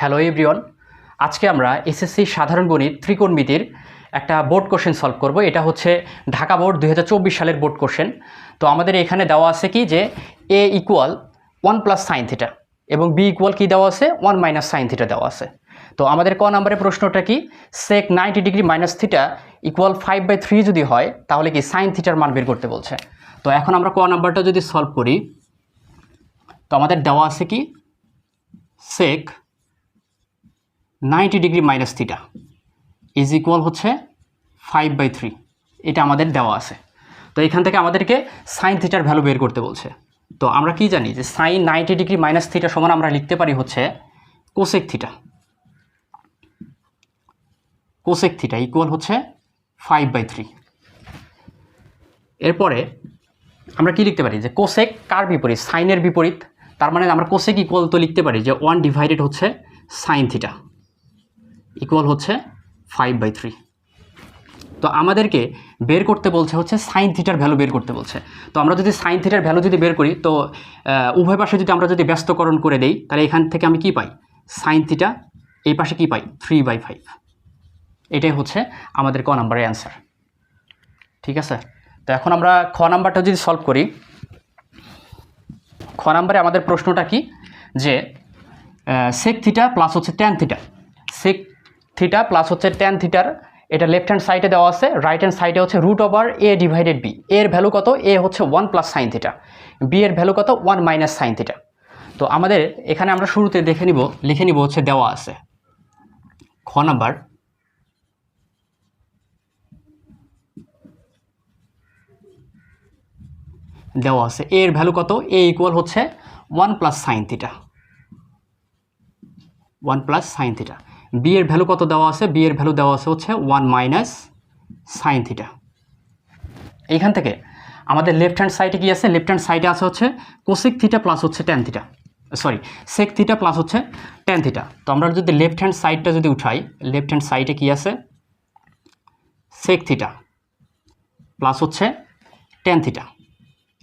Hello everyone, আজকে আমরা SSC সাধারণ গণিত ত্রিকোণমিতির একটা বোর্ড কোশ্চেন সলভ করব। এটা হচ্ছে ঢাকা বোর্ড 2024 সালের বোর্ড কোশ্চেন। তো আমাদের এখানে দেওয়া আছে কি যে a equal 1 plus sine theta এবং b ইকুয়াল কি দেওয়া আছে 1 মাইনাস সাইন থিটা দেওয়া আছে। তো আমাদের ক নম্বরের প্রশ্নটা কি, সেক 90 ডিগ্রি মাইনাস থিটা ইকুয়াল 5/3 যদি হয় তাহলে কি সাইন থিটার মান বের করতে বলছে। তো এখন আমরা ক নাম্বারটা যদি সলভ করি তো আমাদের দেওয়া আছে কি সেক 90 degree minus theta is equal হচ্ছে 5/3, এটা আমাদের দেওয়া আছে। তো এখান থেকে আমাদেরকে সাইন থিটার ভ্যালু বের করতে বলছে। তো আমরা কি জানি যে সাইন 90 ডিগ্রি মাইনাস থিটা সমান আমরা লিখতে পারি হচ্ছে cosec theta. Cosec theta equal হচ্ছে 5/3। এরপরে আমরা কি লিখতে পারি যে কোসেক কার বিপরীত, সাইনের বিপরীত। তার মানে আমরা কোসেক ইকুয়াল তো লিখতে পারি যে 1 ডিভাইডেড হচ্ছে সাইন থিটা ইকুয়াল হচ্ছে 5/3। তো আমাদেরকে বের করতে বলছে হচ্ছে সাইন থিটার ভ্যালু বের করতে বলছে। তো আমরা যদি সাইন থিটার ভ্যালু যদি বের করি তো উভয় পাশে যদি আমরা যদি ব্যস্তকরণ করে দেই তাহলে এখান থেকে আমি কি পাই, সাইন থিটা, এই পাশে কি পাই 3/5। এটাই হচ্ছে আমাদের ক নাম্বারের অ্যান্সার। ঠিক আছে, তো এখন আমরা খ নাম্বারটা যদি সলভ করি, খ নাম্বারে আমাদের প্রশ্নটা কি যে সেক থিটা প্লাস হচ্ছে tan theta, sec theta plus হচ্ছে ট্যান থিটার এটা লেফট হ্যান্ড সাইডে দেওয়া আছে, রাইট হ্যান্ড সাইডে হচ্ছে root over A divided B. এর ভ্যালু কত, এ হচ্ছে 1 প্লাস সাইন থিটা, বি এর ভ্যালু কত 1 মাইনাস সাইন থিটা। তো আমাদের এখানে আমরা শুরুতে লিখে নিব হচ্ছে দেওয়া আছে খ নাম্বার দেওয়া আছে এর ভ্যালু কত, এ ইকুয়াল হচ্ছে 1 plus sine theta, 1 plus sine theta. B এর ভ্যালু কত দেওয়া আছে, বি এর ভ্যালু দেওয়া আছে হচ্ছে 1 মাইনাস সাইন থিটা। এইখান থেকে আমাদের লেফট হ্যান্ড সাইডে কি আছে, লেফট হ্যান্ড সাইডে আছে হচ্ছে কোসেক থিটা প্লাস হচ্ছে tan theta, sorry sec theta plus হচ্ছে ট্যান থিটা। তো আমরা যদি লেফট হ্যান্ড সাইডটা যদি উঠাই, লেফট হ্যান্ড সাইডে কি আছে সেক থিটা প্লাস হচ্ছে ট্যান থিটা,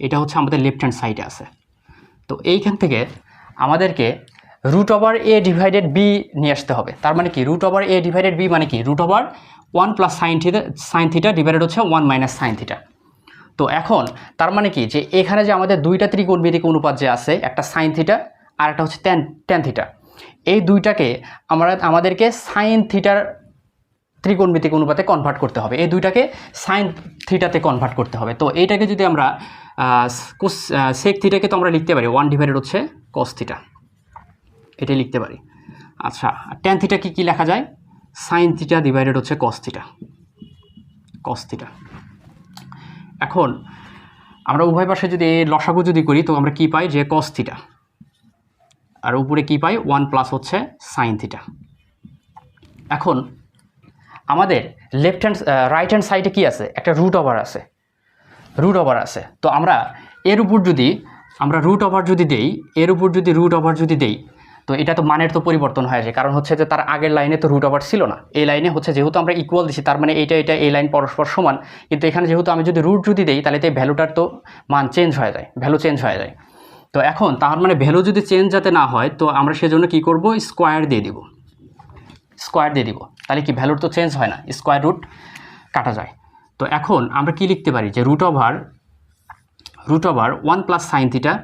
এটা হচ্ছে আমাদের লেফট হ্যান্ড সাইডে আছে। তো এইখান থেকে আমাদেরকে root over A divided B নিয়ে আসতে হবে। তার মানে কি root over A divided B মানে কি root over 1 plus sine theta divided হচ্ছে 1 মাইনাস সাইন থিটা। তো এখন তার মানে কি যে এখানে যে আমাদের দুইটা ত্রিকোণমিতিক অনুপাত যে আছে, একটা সাইন থিটা আর একটা হচ্ছে ট্যান থিটা, এই দুইটাকে আমাদেরকে সাইন থিটার ত্রিকোণমিতিক অনুপাতে কনভার্ট করতে হবে, এই দুইটাকে সাইন থিটাতে কনভার্ট করতে হবে। তো এইটাকে যদি আমরা সেক থিটাকে তো আমরা লিখতে পারি 1 ডিভাইডেড হচ্ছে কস থিটা, এটাই লিখতে পারি। আচ্ছা, ট্যান থিটা কি লেখা যায়, সাইন থিটা ডিভাইডেড হচ্ছে কস থিটা, কস থিটা। এখন আমরা উভয় পাশে যদি লসাগু যদি করি তো আমরা কি পাই যে কস থিটা, আর উপরে কি পাই 1 প্লাস হচ্ছে সাইন থিটা। এখন আমাদের রাইট হ্যান্ড সাইডে কি আছে, একটা রুট ওভার আছে, রুট ওভার আছে। তো আমরা এর উপর যদি আমরা রুট ওভার যদি দেই, এর উপর যদি রুট ওভার যদি দেই তো এটা তো মানের তো পরিবর্তন হয়ে যায়, কারণ হচ্ছে যে তার আগের লাইনে তো রুট ওভার ছিল না, এই লাইনে হচ্ছে যেহেতু আমরা ইকুয়াল দিচ্ছি তার মানে এটা এই লাইন পরস্পর সমান, কিন্তু এখানে যেহেতু আমি যদি রুট যদি দেই তাহলে তো ভ্যালুটার তো মান চেঞ্জ হয়ে যায়, ভ্যালু চেঞ্জ হয়ে যায়। তো এখন তার মানে ভ্যালু যদি চেঞ্জ যাতে না হয় তো আমরা সেজন্য কি করব, স্কোয়ার দিয়ে দিব, স্কোয়ার দিয়ে দিব, তাহলে কি ভ্যালুর তো চেঞ্জ হয় না, স্কোয়ার রুট কাটা যায়। তো এখন আমরা কি লিখতে পারি যে root over 1 plus sine theta,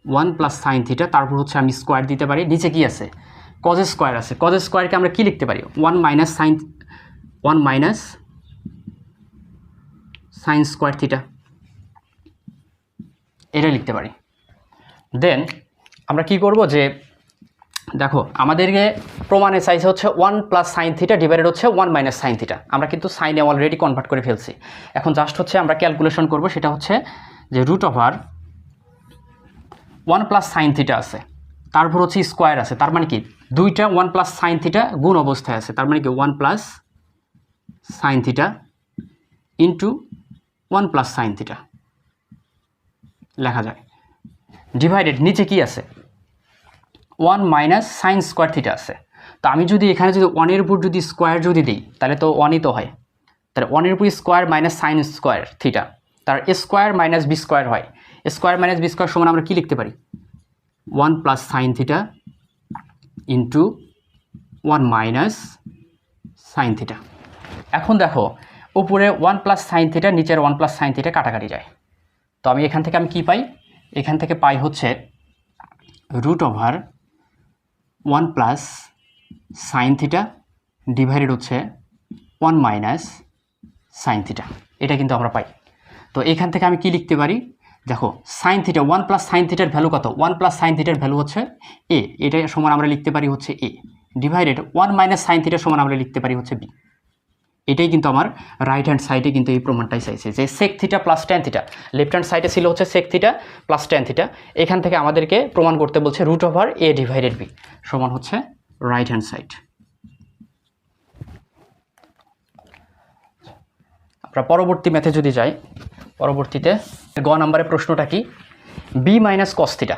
1 plus sine theta, তারপর হচ্ছে আমি স্কোয়ার দিতে পারি, নিচে কি আছে কজ স্কোয়ার আছে, কজ স্কোয়ারকে আমরা কি লিখতে পারি 1 মাইনাস সাইন স্কোয়ার থিটা, এটা লিখতে পারি। দেন আমরা কি করব যে দেখো আমাদেরকে প্রমাণে চাইছে হচ্ছে 1 প্লাস সাইন থিটা ডিভাইডেড হচ্ছে 1 মাইনাস সাইন থিটা, আমরা কিন্তু সাইনে অলরেডি কনভার্ট করে ফেলছি। এখন জাস্ট হচ্ছে আমরা ক্যালকুলেশন করব, সেটা হচ্ছে যে root over 1 plus sine theta আছে, তারপর হচ্ছে স্কোয়ার আছে, তার মানে কি দুইটা 1 প্লাস সাইন থিটা গুণ অবস্থায় আছে, তার মানে কি 1 plus sine theta into 1 plus sine theta লেখা যায়, ডিভাইডেড নিচে কি আছে 1 মাইনাস সাইন স্কোয়ার থিটা আছে। তো আমি যদি এখানে যদি 1 এর উপর যদি স্কোয়ার যদি দিই তাহলে তো 1ই তো হয়, তাহলে 1 এর উপর square minus sine square theta, তার স্কোয়ার মাইনাস বি স্কোয়ার হয়, স্কোয়ার মাইনাস বি স্কোয়ার সমান আমরা কি লিখতে পারি 1 plus sine theta into 1 minus sine theta. এখন দেখো উপরে 1 প্লাস সাইন থিটা, নিচের 1 প্লাস সাইন থিটা কাটাকাটি যায়। তো আমি এখান থেকে কি পাই? এখান থেকে পাই হচ্ছে root over 1 plus sine theta divided হচ্ছে 1 মাইনাস সাইন থিটা। এটা কিন্তু আমরা পাই। তো এখান থেকে আমি কি লিখতে পারি? দেখো সাইন থিটা 1 প্লাস সাইন থিটার ভ্যালু কত? 1 প্লাস সাইন থিটার ভ্যালু হচ্ছে এ, এটা সমান আমরা লিখতে পারি হচ্ছে এ, ডিভাইডেড 1 মাইনাস সাইন থিটার সমান আমরা লিখতে পারি হচ্ছে বি। এটাই কিন্তু আমার রাইট হ্যান্ড সাইডে কিন্তু এই প্রমাণটাই চাইছে যে sec theta plus tan theta. Left hand সাইডে ছিল হচ্ছে sec theta plus tan theta, এখান থেকে আমাদেরকে প্রমাণ করতে বলছে root over A divided B সমান হচ্ছে রাইট হ্যান্ড সাইড। আমরা পরবর্তী ম্যাথে যদি যাই, পরবর্তীতে গ নাম্বারের প্রশ্নটা কি? B minus cos theta,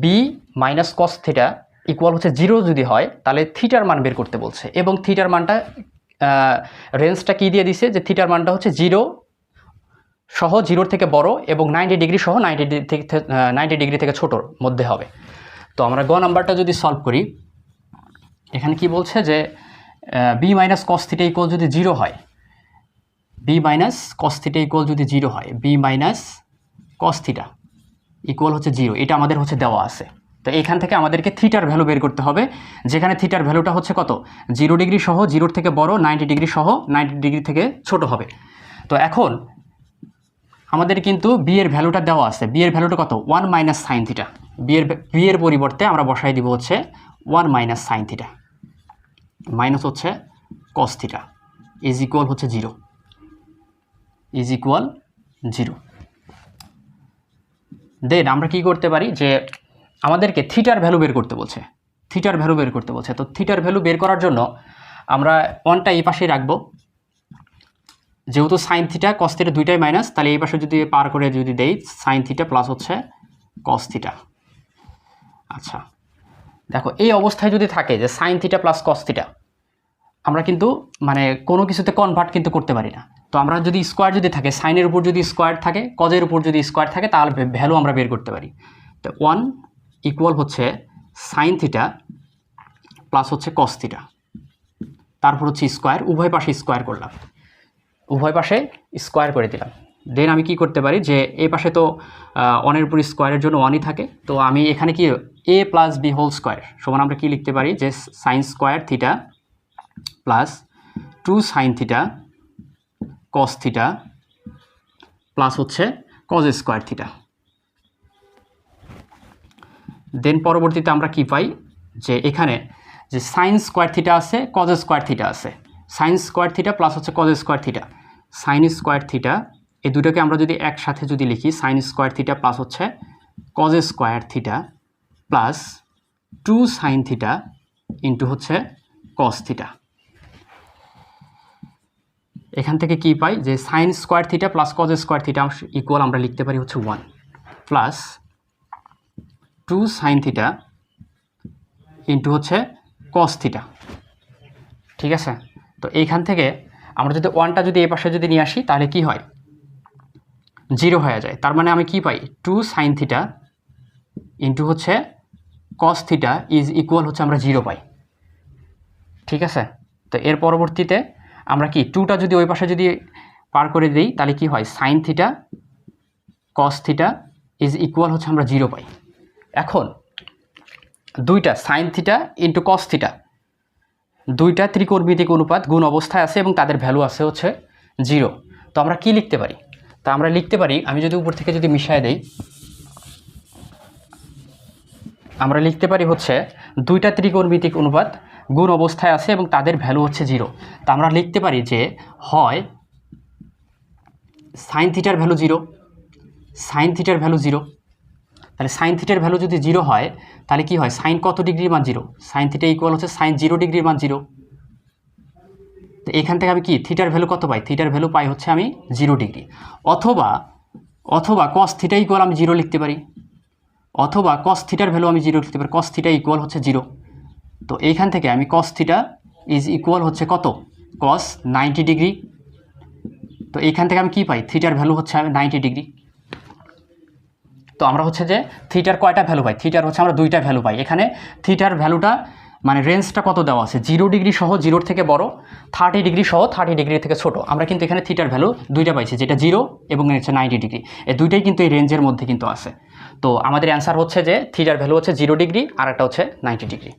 B minus cos theta equal হচ্ছে 0 যদি হয় তাহলে থিটার মান বের করতে বলছে, এবং থিটার মানটা রেঞ্জটা কি দিয়ে দিছে যে থিটার মানটা হচ্ছে 0 সহ 0 থেকে বড় এবং 90 ডিগ্রি সহ 90 ডিগ্রি থেকে ছোটোর মধ্যে হবে। তো আমরা গ নাম্বারটা যদি সলভ করি, এখানে কি বলছে যে B minus cos theta equal যদি 0 হয়, B minus cos theta equal যদি 0 হয়, B minus cos theta equal হচ্ছে 0, এটা আমাদের হচ্ছে দেওয়া আছে। তো এখান থেকে আমাদেরকে থিটার ভ্যালু বের করতে হবে, যেখানে থিটার ভ্যালুটা হচ্ছে কত? 0 ডিগ্রি সহ 0 থেকে বড়, 90 ডিগ্রি সহ 90 ডিগ্রি থেকে ছোট হবে। তো এখন আমাদের কিন্তু বি এর ভ্যালুটা দেওয়া আছে, বি এর ভ্যালুটা কত? 1 মাইনাস সাইন থিটা। বি এর পরিবর্তে আমরা বসাই দিব হচ্ছে 1 মাইনাস সাইন থিটা মাইনাস হচ্ছে কস থিটা ইজ ইকুয়াল হচ্ছে 0, ইজ ইকুয়াল 0। দেন আমরা কি করতে পারি যে আমাদেরকে থিটার ভ্যালু বের করতে বলছে, থিটার ভ্যালু বের করতে বলছে। তো থিটার ভ্যালু বের করার জন্য আমরা 1টা এই পাশেই রাখবো, যেহেতু সাইন থিটা কস থিটা দুইটাই মাইনাস, তাহলে এই পাশে যদি পার করে যদি দেই সাইন থিটা প্লাস হচ্ছে কস থিটা। আচ্ছা দেখো এই অবস্থায় যদি থাকে যে sine theta plus cos theta, আমরা কিন্তু মানে কোনো কিছুতে কনভার্ট কিন্তু করতে পারি না। তো আমরা যদি স্কোয়ার যদি থাকে, সাইনের উপর যদি স্কোয়ার থাকে, কজের উপর যদি স্কোয়ার থাকে, তাহলে ভ্যালু আমরা বের করতে পারি। তো 1 ইকুয়াল হচ্ছে সাইন থিটা প্লাস হচ্ছে কস থিটা, তারপর হচ্ছে স্কোয়ার, উভয় পাশে স্কোয়ার করলাম, উভয় পাশে স্কোয়ার করে দিলাম। দেন আমি কি করতে পারি যে এই পাশে তো 1-এর উপর স্কোয়ারের জন্য 1ই থাকে, তো আমি এখানে কি এ প্লাস বি হোল স্কোয়ার সমান আমরা কি লিখতে পারি যে sine square theta plus 2 sine theta cos theta plus হচ্ছে কজ স্কোয়ার থিটা। দেন পরবর্তীতে আমরা কি পাই যে এখানে যে সাইন স্কোয়ার থিটা আছে, কজ স্কোয়ার থিটা আছে, সাইন স্কোয়ার থিটা প্লাস হচ্ছে cos square theta, sine square theta এই দুটোকে আমরা যদি একসাথে যদি লিখি সাইন স্কোয়ার থিটা প্লাস হচ্ছে cos square theta plus 2 sine theta into হচ্ছে কস থিটা। এখান থেকে কি পাই যে sine square theta plus cos square theta equal আমরা লিখতে পারি হচ্ছে 1 প্লাস 2 সাইন থিটা ইন্টু হচ্ছে কস থিটা। ঠিক আছে, তো এইখান থেকে আমরা যদি 1টা যদি এই পাশে যদি নিয়ে আসি তাহলে কি হয়? 0 হয়ে যায়। তার মানে আমি কি পাই? 2 সাইন থিটা ইন্টু হচ্ছে কস থিটা ইজ ইকুয়াল হচ্ছে আমরা 0 পাই। ঠিক আছে, তো এর পরবর্তীতে আমরা কি 2টা যদি ওই পাশে যদি পার করে দিই তাহলে কি হয়? Sine theta cos theta is equal হচ্ছে আমরা 0 পাই। এখন দুইটা sine theta into cos theta দুইটা ত্রিকোণমিতিক অনুপাত গুণ অবস্থায় আছে এবং তাদের ভ্যালু আছে হচ্ছে 0। তো আমরা কি লিখতে পারি? তা আমরা লিখতে পারি, আমি যদি উপর থেকে যদি মিশায় দেই, আমরা লিখতে পারি হচ্ছে দুইটা ত্রিকোণমিতিক অনুপাত গুণ অবস্থায় আছে এবং তাদের ভ্যালু হচ্ছে 0। তা আমরা লিখতে পারি যে হয় সাইন থিটার ভ্যালু 0, সাইন থিটার ভ্যালু 0, তাহলে সাইন থিটার ভ্যালু যদি 0 হয় তাহলে কি হয়? সাইন কত ডিগ্রির মান 0? সাইন থিটা ইকুয়াল হচ্ছে সাইন 0 ডিগ্রির মান 0। তো এখান থেকে আমি কি থিটার ভ্যালু কত পাই? থিটার ভ্যালু পাই হচ্ছে আমি 0 ডিগ্রি। অথবা কস থিটা ইকুয়াল আমি 0 লিখতে পারি, অথবা কস থিটার ভ্যালু আমি 0 লিখতে পারি, কস থিটা ইকুয়াল হচ্ছে 0। তো এইখান থেকে আমি কস থিটা ইজ ইকুয়াল হচ্ছে কত? কস 90 ডিগ্রি। তো এইখান থেকে আমি কি পাই? থিটার ভ্যালু হচ্ছে আমি 90 ডিগ্রি। তো আমরা হচ্ছে যে থিটার কয়টা ভ্যালু পাই, থিটার হচ্ছে আমরা 2টা ভ্যালু পাই। এখানে থিটার ভ্যালুটা মানে রেঞ্জটা কত দেওয়া আছে, 0 ডিগ্রি সহ 0 থেকে বড়, 30 ডিগ্রি সহ 30 ডিগ্রি থেকে ছোট। আমরা কিন্তু এখানে থিটার ভ্যালু 2টা পাইছি, যেটা 0 এবং হচ্ছে 90 ডিগ্রি। এই দুইটাই কিন্তু এই রেঞ্জের মধ্যে কিন্তু আছে। তো আমাদের অ্যান্সার হচ্ছে যে থিটার ভ্যালু হচ্ছে 0 ডিগ্রি আর একটা হচ্ছে 90 ডিগ্রি।